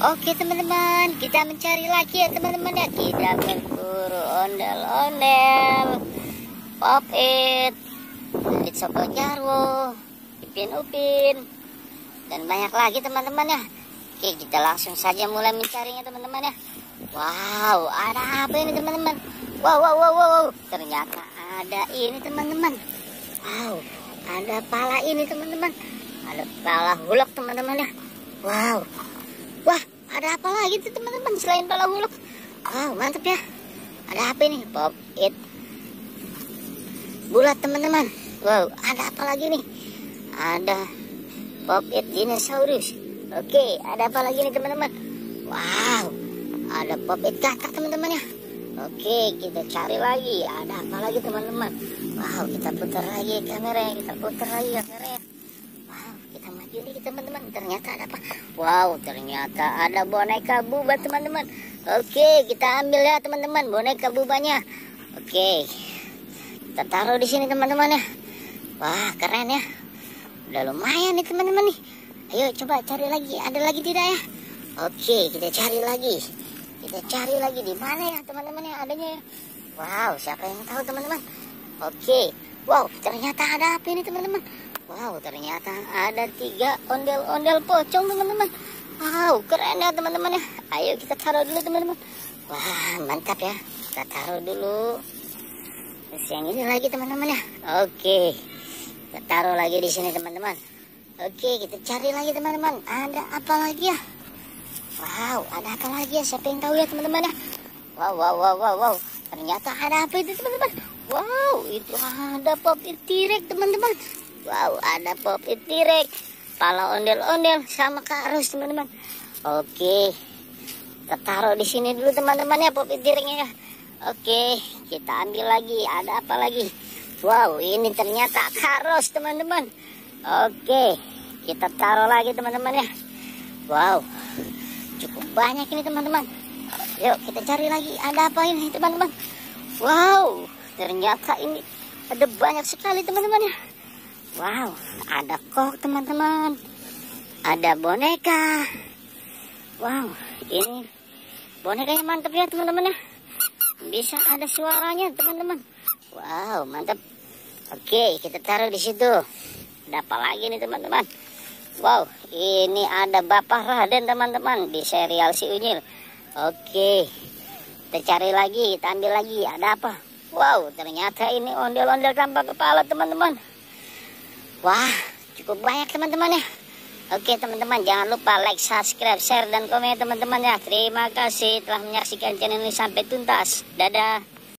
Oke teman-teman, kita mencari lagi ya teman-teman ya. Kita berburu ondel-ondel, Pop It, Soko Jarwo, Ipin Upin, dan banyak lagi teman-teman ya. Oke, kita langsung saja mulai mencarinya teman-teman ya. Wow, ada apa ini teman-teman? Wow. Ternyata ada ini teman-teman. Wow, ada pala ini teman-teman. Ada pala huluk teman-teman ya. Wow. Wah, ada apa lagi tuh teman-teman selain pala huluk? Wow, mantap ya. Ada apa ini? Pop It bulat teman-teman. Wow, ada apa lagi nih? Ada Pop It dinosaurus. Oke, ada apa lagi nih teman-teman? Wow, ada Pop It katak teman-teman ya. Oke, kita cari lagi. Ada apa lagi teman-teman? Wow, kita putar lagi kameranya. Wow, kita maju nih teman-teman. Ternyata ada apa? Wow, ternyata ada boneka Buba teman-teman. Oke, kita ambil ya teman-teman boneka Bubanya. Oke, kita taruh di sini teman-teman ya. Wah, keren ya. Udah lumayan nih teman-teman nih. Ayo coba cari lagi. Ada lagi tidak ya? Oke, kita cari lagi. Di mana ya teman-teman ya adanya ya? Wow, siapa yang tahu teman-teman? Oke, wow, ternyata ada apa ini teman-teman? Wow, ternyata ada 3 ondel-ondel pocong teman-teman. Wow, keren ya teman-teman ya. Ayo kita taruh dulu teman-teman. Wah, mantap ya. Kita taruh dulu. Terus yang ini lagi teman-teman ya. Oke, kita taruh lagi di sini teman-teman. Oke, kita cari lagi teman-teman. Ada apa lagi ya? Wow, ada apa lagi ya? Siapa yang tahu ya teman-teman ya? Wow. Ternyata ada apa itu teman-teman? Wow, itu ada Pop It T-Rex teman-teman. Wow, ada Pop It T-Rex, pala ondel-ondel sama karus teman-teman. Oke, kita taruh di sini dulu teman-teman ya Pop It T-Rex-nya ya. Oke, kita ambil lagi. Ada apa lagi? Wow, ini ternyata karos teman-teman. Oke, kita taruh lagi teman-teman ya. Wow, cukup banyak ini teman-teman. Yuk kita cari lagi. Ada apa ini teman-teman? Wow, ternyata ini ada banyak sekali teman-teman ya. Wow, ada kok teman-teman. Ada boneka. Wow, ini bonekanya mantap ya teman-teman ya. Bisa ada suaranya teman-teman. Wow, mantap. Oke, kita taruh di situ. Ada apa lagi nih teman-teman? Wow, ini ada Bapak Raden teman-teman di serial Si Unyil. Oke, kita cari lagi, kita ambil lagi. Ada apa? Wow, ternyata ini ondel-ondel tanpa kepala teman-teman. Wah, cukup banyak teman-teman ya. Oke teman-teman, jangan lupa like, subscribe, share, dan komen teman-teman ya. Terima kasih telah menyaksikan channel ini sampai tuntas. Dadah.